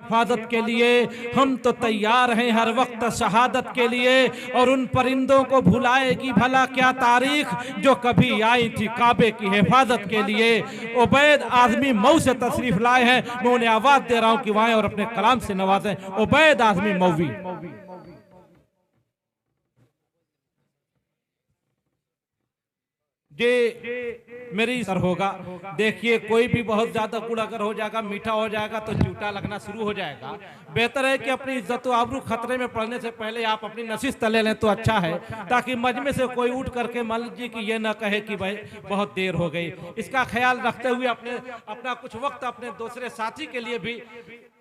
हिफाजत के लिए। हम तो तैयार हैं हर वक्त शहादत के लिए, और उन परिंदों को भुलाएगी भला क्या तारीख जो कभी आई थी काबे की हिफाजत के लिए। उबैद आज़मी मऊ से तशरीफ लाए हैं, मैं उन्हें आवाज दे रहा हूं कि वहां और अपने कलाम से नवाजें। उबैद आज़मी मऊवी। ये मेरी सर होगा। देखिए, कोई भी बहुत ज्यादा गुड़ अगर हो जाएगा, मीठा हो जाएगा तो चूटा लगना शुरू हो जाएगा। बेहतर है कि अपनी इज्जत व आबरू खतरे में पड़ने से पहले आप अपनी नशीस तले लें तो अच्छा है, ताकि मजमे से कोई उठ करके मान लीजिए कि ये ना कहे कि भाई बहुत देर हो गई। इसका ख्याल रखते हुए अपना कुछ वक्त अपने दूसरे साथी के लिए भी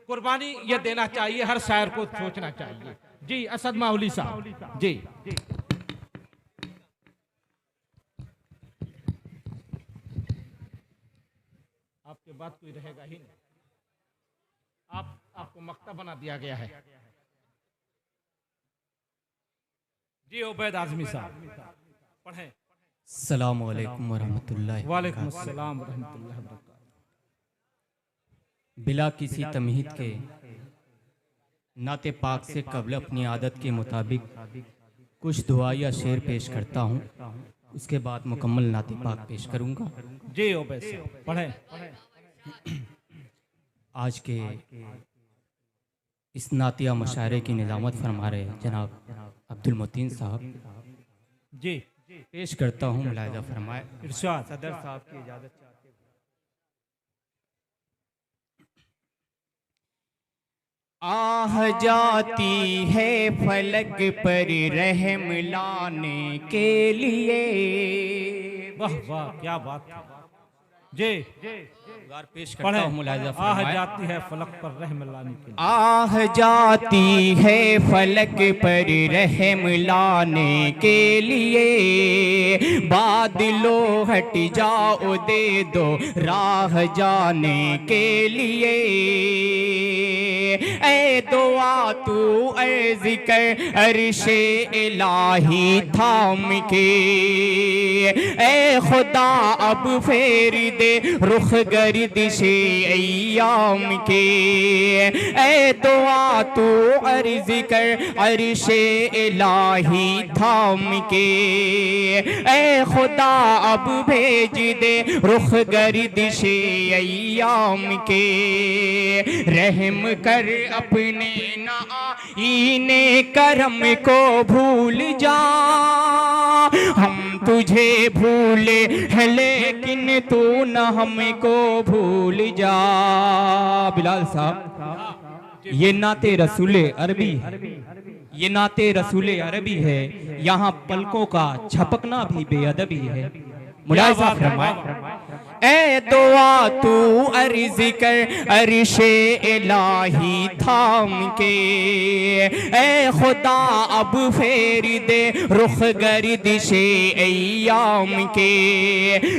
कुर्बानी ये देना चाहिए, हर शायर को सोचना चाहिए। जी असद माउली साहब जी। आपके बात कोई रहेगा ही नहीं, आपको मक्ता बना दिया गया है। जी उबैद आज़मी साहब पढ़ें। अस्सलामु अलैकुम वरहमतुल्लाहि वालेकुम अस्सलाम वरहमतुल्लाहि वबरकातुहू। बिला किसी तमहीद के नाते पाक से कबल अपनी आदत के मुताबिक कुछ दुआ या शेर पेश करता हूँ, उसके बाद मुकम्मल नाते पाक पेश करूँगा। जी उबैद साहब पढ़ें। आज के इस नातिया मुशायरे की निज़ामत फरमा रहे जनाब अब्दुल मोतीन साहब जी। पेश करता हूँ, मुलाहिज़ा फरमाए। इरशाद। सदर साहब की इजाज़त चाहते हैं। आह जाती है फलक पर रहम लाने के लिए। वाह वाह क्या बात है जी। पेश करता हूँ, मुलाहिज़ा आह फरमाए। जाती है फलक पर रहम लाने के लिए। आह जाती है फलक पर रहम लाने के लिए। बादलों हट जाओ दे दो राह जाने के लिए। ऐ दुआ तू अर्ज़ कर अर्शे इलाही थाम के। ऐ खुदा अब फेर दे रुख गर्दिशे अय्याम के। ऐ दुआ तू अर्ज़ कर अर्शे इलाही थाम के। ऐ खुदा अब भेज दे रुख गर्दिशे अय्याम के। रहम कर अपने नाईने करम को भूल जा। हम तुझे भूले हैं लेकिन तू न हमको भूल जा। बिलाल साहब, ये नाते रसूले अरबी है, ये नाते रसूले अरबी है। यहाँ पलकों का झपकना भी बेअदबी है। मुलाहिज़ा फरमाए। ऐ दुआ तू अर्ज़ कर अर्शे इलाही थाम के। ऐ खुदा अब फेर दे रुख गर्दिशे अय्याम के।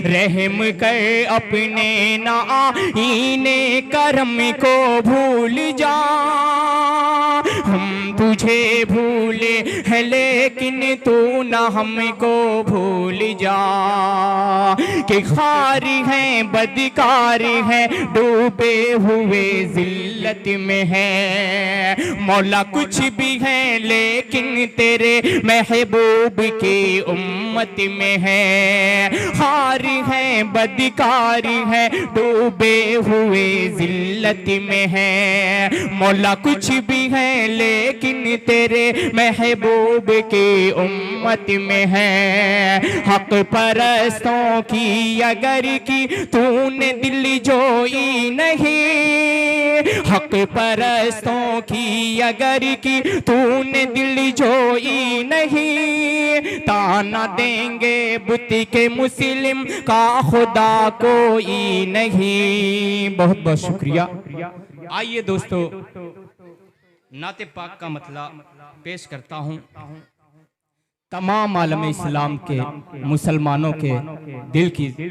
रहम कर अपने नाईने करम को भूल जा। हम तुझे भूले हैं लेकिन तू न हमको भूल जा। कि खार हैं बदकार हैं डूबे हुए जिल्लत में है। मौला कुछ भी है लेकिन तेरे महबूब की उम्मत में है। खार हैं बदकार हैं डूबे हुए जिल्लत में है। मौला कुछ भी है लेकिन तेरे महबूब की उम्मत में है। हक परस्तों की अगर की तूने दिल जोई नहीं। हक परस्तों की अगर की तूने दिल जोई नहीं। ताना देंगे बुत के मुस्लिम का खुदा कोई नहीं। बहुत बहुत शुक्रिया। आइए दोस्तों, नाते पाक का मतलब पेश करता हूँ। तमाम आलम इस्लाम के मुसलमानों के दिल की जो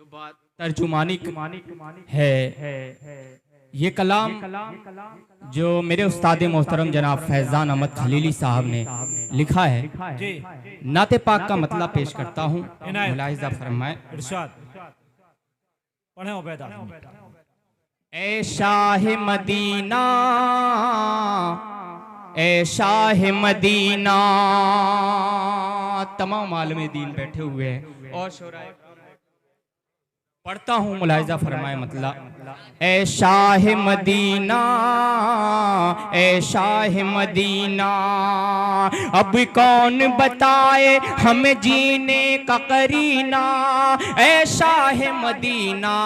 बात तर्जुमानी है, ये कलाम जो मेरे उस्ताद मोहतरम जनाब फैजान अहमद खलीली साहब ने लिखा है। नाते पाक का मतलब पेश करता हूँ, मुलाहिज़ा फरमाए। इरशाद पढ़ें उबैद आज़मी। ए शाह मदीना, ए शाह मदीना। तमाम आलम दीन बैठे हुए हैं और शोराए पढ़ता हूँ, मुलाहिजा फरमाए मतलब। ए शाह मदीना, ए शाह मदीना, अब कौन बताए हमें जीने का करीना। ए शाह मदीना,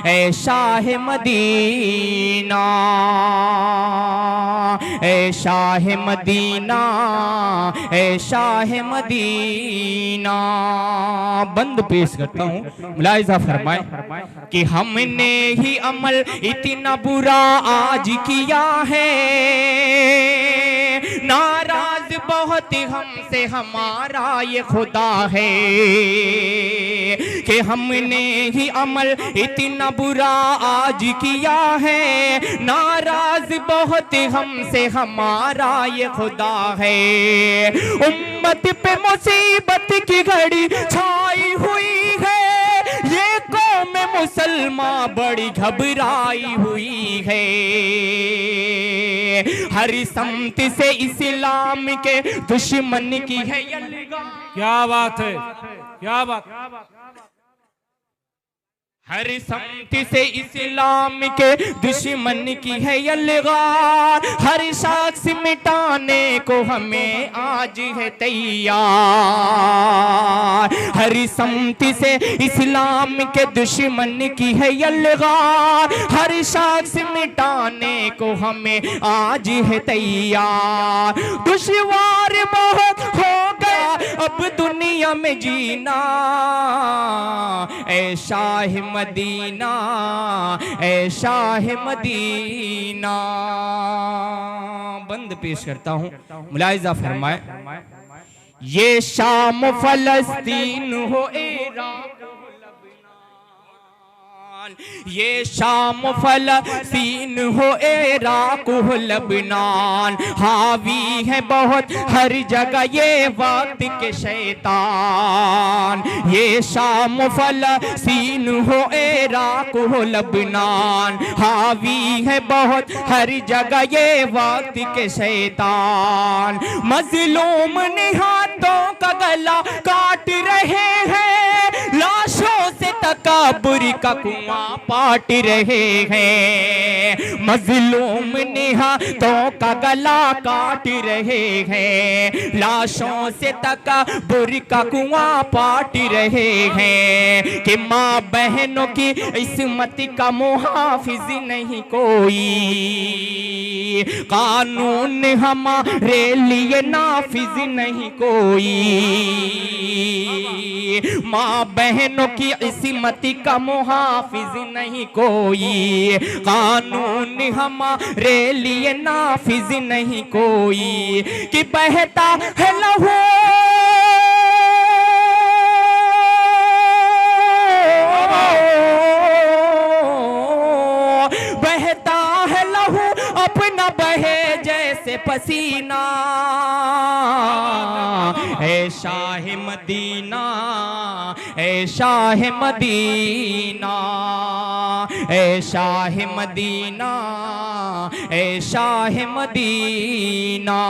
ए शाह मदीना, ए शाह मदीना, ए शाह मदीना। बंद पेश करता हूँ, मुलाहिजा फरमाए कि हमने ही अमल इतना बुरा आज किया है, नाराज बहुत हमसे हमारा ये खुदा है, कि हमने ही अमल इतना बुरा आज किया है, नाराज बहुत हमसे हमारा ये खुदा है। उम्मत पे मुसीबत की घड़ी छाई हुई है, ये कौम मुसलमान बड़ी घबराई हुई है, हर समत से इस्लाम के दुश्मन की है यलगार। क्या बात है, क्या बात। हर समत से इस्लाम के दुश्मन की है यलगार, हर शख्स मिटाने को हमें आज है तैयार। हर समत से इस्लाम के दुश्मन की है यलगार, हर शख्स मिटाने को हमें आज है तैयार। दुश्वार बहुत हो गया अब दुनिया में जीना, ए शाह मदीना, ए शाह मदीना। बंद पेश करता हूँ, मुलाहिजा फरमाए। ये शाम फलस्तीन हो इराक, ये शाम फलस्तीन हो इराक हो लबनान, हावी है बहुत हर जगह ये वक्त के शैतान। ये शाम फलस्तीन हो इराक हो लबनान, हावी है बहुत हर जगह ये वक्त के शैतान। मजलूम ने हाथों का गला काट रहे हैं, लाशों से तकब्बुर का कुआं पाट रहे हैं। मजलूम ने हाथों का गला काट रहे हैं, लाशों से तकब्बुर का कुआं पाट रहे हैं। कि माँ बहनों की इस्मत का मुहाफिज नहीं कोई, कानून हमारे लिए नाफिज नहीं कोई। माँ बहनों की इस्मत का मुहाफिज नहीं कोई, कानून हमारे लिए नाफिज नहीं कोई। कि बहता है लहू बहता है लहू अपना बहे जैसे पसीना। ऐ शाह मदीना, ऐ शाह मदीना, ऐ शाह मदीना, ऐ शाह मदीना।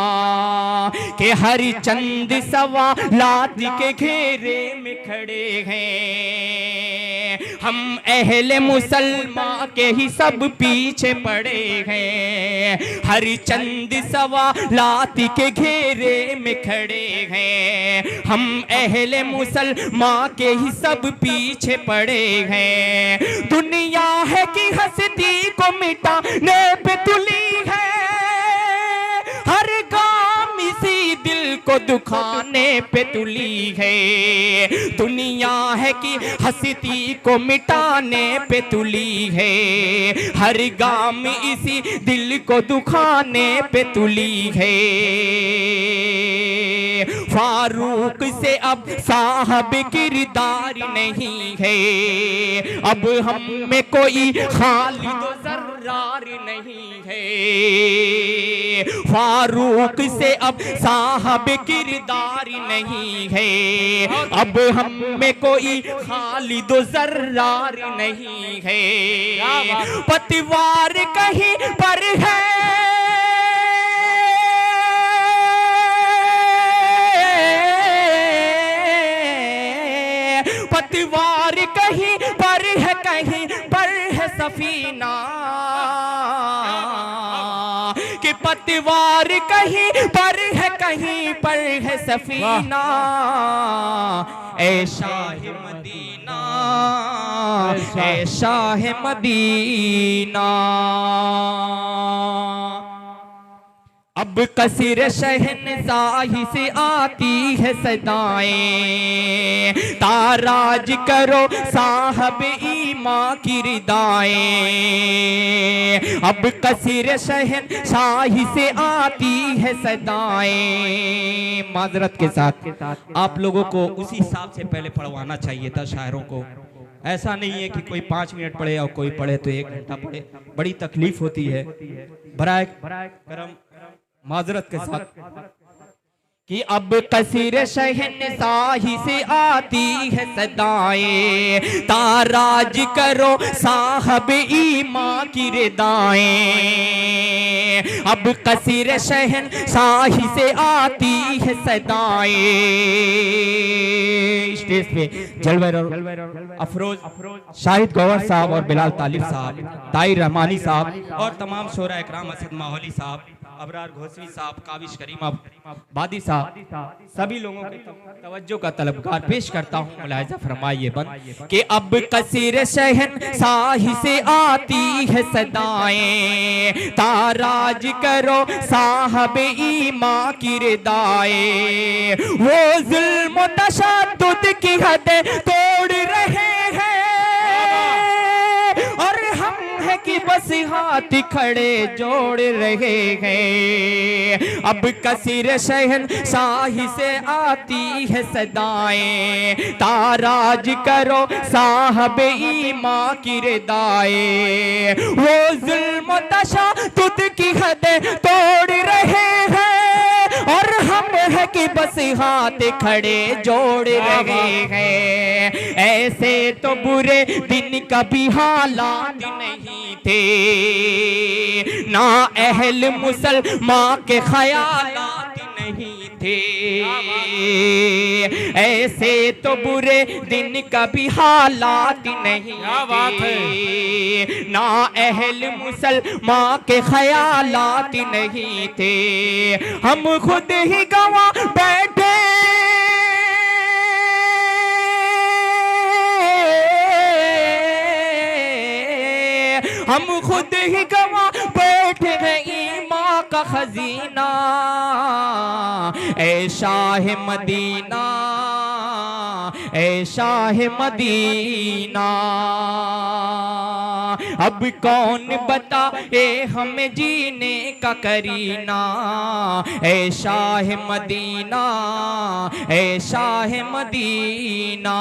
के हर चंद सवालात के घेरे में खड़े हैं, हम अहले मुसलमान के ही सब पीछे पड़े हैं। हर चंद सवालात के घेरे में खड़े हैं, हम अहले मुसलमान के ही सब पीछे पड़े हैं। दुनिया है कि हस्ती को मिटाने पे तुली है, हर काम इसी दिल को दुखाने पे तुली है। दुनिया है कि हस्ती को मिटाने पे तुली है, हर गाम इसी दिल को दुखाने पे तुली है। फारूक से अब साहब किरदार नहीं है, अब हम में कोई खालिद जर्रार नहीं है। फारूक से अब साहब किरदार नहीं है, अब हम में कोई खालिद जर्रार नहीं है। पतवार कहीं पर है, पतवार कहीं पर है, कहीं पर है सफीना, कि पतवार कहीं पर है, कहीं पर है सफीना। ऐ शाह मदीना, ऐ शाह मदीना। अब कसीर शहनशाही से आती है सदाएं, ताराज करो साहब ईमा की रिदाएं। अब कसीर शहनशाही से आती है सदाएं। माजरत के साथ आप लोगों को उसी हिसाब से पहले पढ़वाना चाहिए था शायरों को। ऐसा नहीं है कि कोई 5 मिनट पढ़े और कोई पढ़े तो 1 घंटा पढ़े, बड़ी तकलीफ होती है। बराए करम माजरत के साथ कि अब कसीर शहनशाही से आती है सदाएं, ताराज करो साहब ईमा की रिदाएं। अब कसीर शहनशाही से आती है सदाएं। स्टेज पे जलवे अफरोज शाहिद गौहर साहब और बिलाल तालिब साहब, ताहिर रहमानी साहब और तमाम शोरा इकराम, असद माहौली साहब, अबरार घोसवी साहब, काबिश करीम बादी साहब, सभी लोगों की तवज्जो का तलबगार पेश करता हूँ। मुलाहिजा फरमाइए बंद कि अब कसीर शहनशाही से आती है सदाएं, ताराज करो साहब ईमा की रिदाएं। वो जुल्म तशद्दुद की हद तोड़ रहे हैं और हम है कि बस हाथ खड़े जोड़ रहे हैं। अब कसीर शहनशाही से आती है सदाएं, ताराज करो साहब ईमा की रिदाएं। वो जुल्म तशद्दुद की हद तोड़ रहे हैं और हम है कि बस हाथ खड़े जोड़ रहे हैं। ऐसे तो बुरे दिन कभी हालात नहीं थे, ना अहल मुसलमान के ख्यालात नहीं थे। ऐसे तो बुरे दिन कभी हालात नहीं थे, ना अहल मुसलमान के ख्यालात नहीं थे। हम खुद ही गवा बैठे हम खुद ही गवा बैठे हैं ईमान का खजीना। ऐ शाह मदीना, ऐ शाह मदीना। अब कौन बताए हमें जीने का करीना। ऐ शाह मदीना, ऐ शाह मदीना।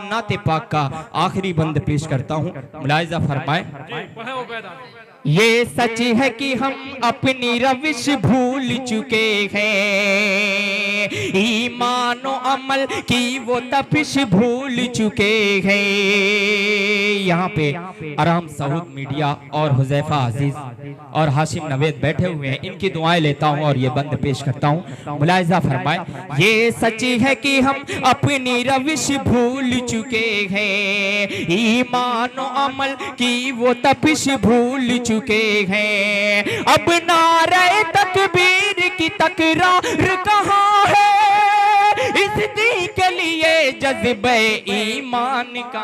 नाते पाक का आखिरी बंद पेश करता हूँ, मुलाहिजा फरमाए। ये सच है कि हम अपनी रविश भूल चुके हैं, ईमान और अमल की वो तपिश भूल चुके हैं। यहाँ पे आराम सऊद मीडिया और हुजैफा अजीज और हाशिम नवेद बैठे हुए हैं, इनकी दुआएं लेता हूँ और ये बंद पेश करता हूँ। मुलाहिजा फरमाए। ये सच है कि हम अपनी रविश भूल चुके हैं, ईमान और अमल की वो तपिश भूल चुके हैं। अब नारे तकबीर की तकरार कहाँ है, इस दी के लिए जज्बे ईमान का,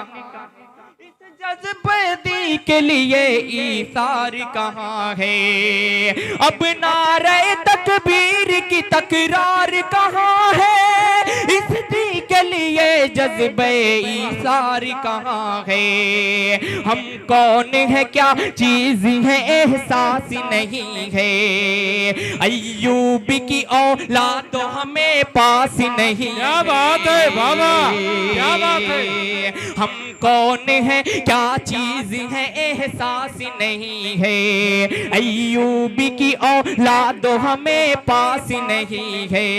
इस जज्बे दी के लिए ईसार कहाँ है। अब नारे तकबीर की तकरार कहाँ है, इस दी के के लिए जज्बे ईसार कहाँ है। हम कौन है क्या चीज है एहसास नहीं है। अय्यूब की औलाद तो हमें पास नहीं। क्या बात है बाबा, क्या बात है। हम कौन है क्या चीज है एहसास नहीं है। अय्यूब की औलाद तो हमें पास नहीं है।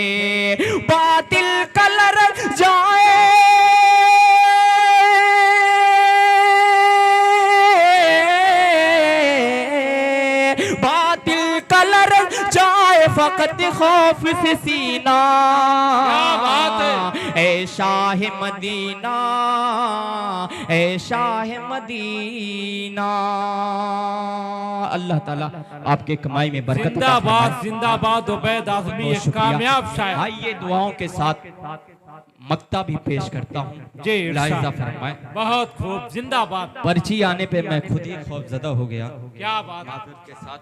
बातिल कलर जाए फकत खौफ से सीना। क्या बात है। ऐ शाह मदीना, ऐ शाह मदीना। अल्लाह ताला आपके कमाई में बरकत। जिंदाबाद जिंदाबाद उबैद आज़मी, एक कामयाब शायर। आइए दुआओं के साथ मक्ता भी पेश करता हूँ जी। लाइजा फरमाए। बहुत खूब, जिंदाबाद। पर्ची आने पे मैं खुद ही खौफजदा हो गया। क्या बात के साथ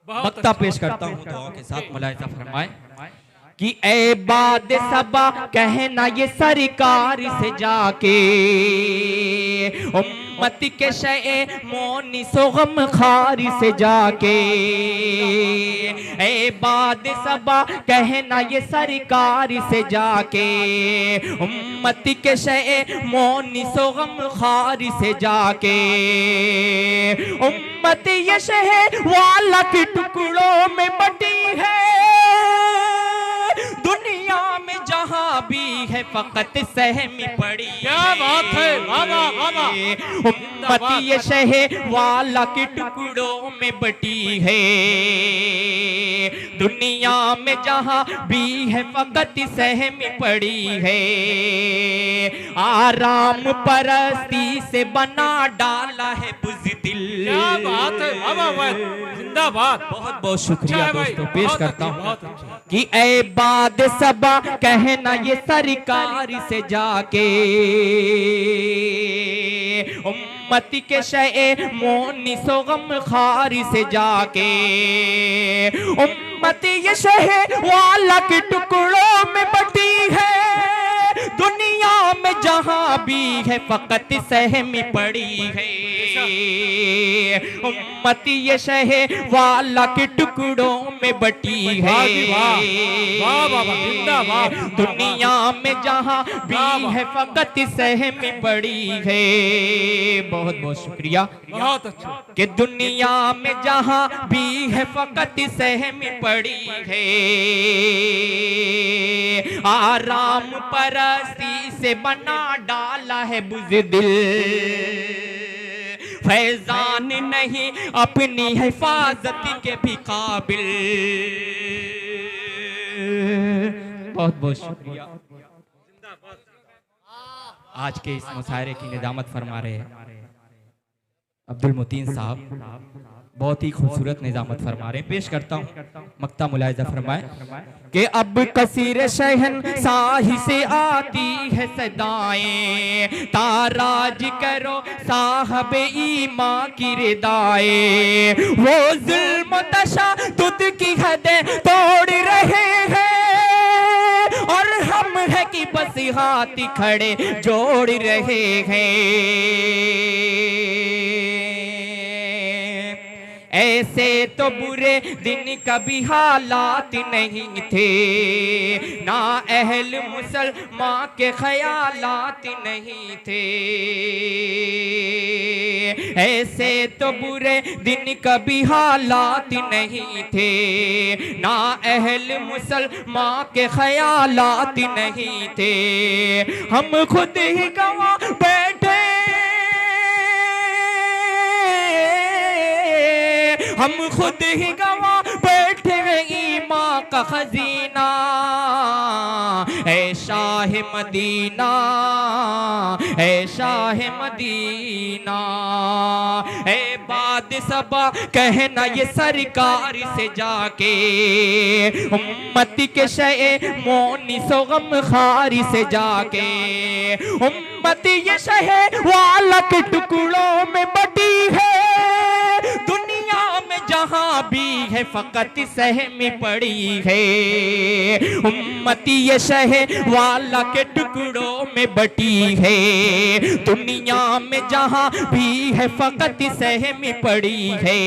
बहुत मक्ता पेश करता हूँ दुआओं के साथ। मुलाहिजा फरमाए कि ए बाद सबा कहना ये सरकार से जाके। उम्मत के शे मोनी सोगम खारी से जाके। ए बाद सबा कहना ये सरकार से जाके। उम्मत के शे मोनी सोगम खारी से जाके। उम्मत ये शहर वाला के टुकड़ों में बटी है। दुनिया में जहां भी है फकत सहमी पड़ी। क्या बात है बाबा बाबा। उम्मत ये शहर वाला के टुकड़ों में बटी है। दुनिया में जहां भी है फकत सहमी पड़ी है। आराम परस्ती से बना डाला है बुज़दिल। क्या बात है बाबा, जिंदाबाद। बहुत बहुत शुक्रिया दोस्तों। पेश करता हूँ कि ऐ बाद सबा कहना ये सरकार से जाके। उम्मत के शे मोनी सोगम खारी से जाके। उम्मत ये शहर वाला के टुकड़ों में बटी है। दुनिया में जहां भी है फकत सहमी पड़ी है। उम्मत ये शहर वाला के टुकड़ों में बटी है। दुनिया में जहां भी है फकत सहमी पड़ी है। बहुत बहुत शुक्रिया। बहुत अच्छा। कि दुनिया में जहां भी है फकत सहमी पड़ी है। आराम परस्ती से बना डाला है बुज़दिल। फैजान नहीं अपनी हिफाजत के भी काबिल। बहुत बहुत शुक्रिया। आज के इस मुशायरे की निजामत फरमा रहे हैं अब्दुल मुतीन साहब। बहुत ही खूबसूरत निजामत फरमा रहे हैं। पेश करता हूँ मक्ता। मुलाहिजा फरमाए कि अब कसीर शहन साही से आती है सदाएं। ताराज करो साहब ईमा की रिदाएं। वो जुल्म तशद्दुद की हदें तोड़ रहे हैं। और हम है कि बस हाथ खड़े जोड़ रहे हैं। ऐसे तो बुरे दिन कभी हालात नहीं थे। ना अहल मुसलमान के ख्यालात नहीं थे। ऐसे तो बुरे दिन कभी हालात नहीं थे। ना अहल मुसलमान के ख्यालात नहीं थे। हम खुद ही गवा बैठे। हम खुद ही गवा बैठे ईमान का खजीना। ऐ शाह मदीना, ऐ शाह मदीना। ऐ बाद सबा कहना ये सरकार से जाके। उम्मत के शे मोनी सोगम खारी से जाके। उम्मत ये शहर वाला के टुकड़ों में बटी है। दुनिया में जहां भी है है फकत सहमी पड़ी है। उम्मती ये शहर वाला के टुकड़ों में बटी है। दुनिया में जहां भी है फकत सहमी पड़ी है।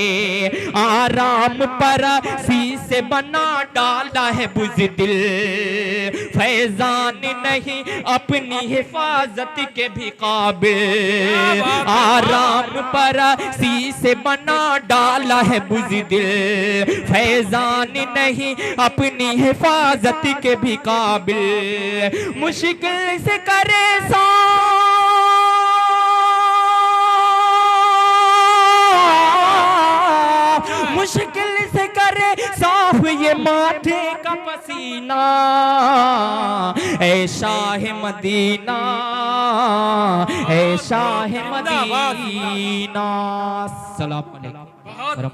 आराम पर सी से बना डाला है बुज़दिल, फैजान नहीं अपनी हिफाजत के भी काबिल। आराम पर सी से बना डाला है बुज़दिल, फैजान नहीं अपनी हिफाजत के भी काबिल। मुश्किल से करे मुश्किल से करे साफ ये माथे का पसीना। ऐ शाह मदीना, ऐ शाह मदीना। सलाम अलैकुम।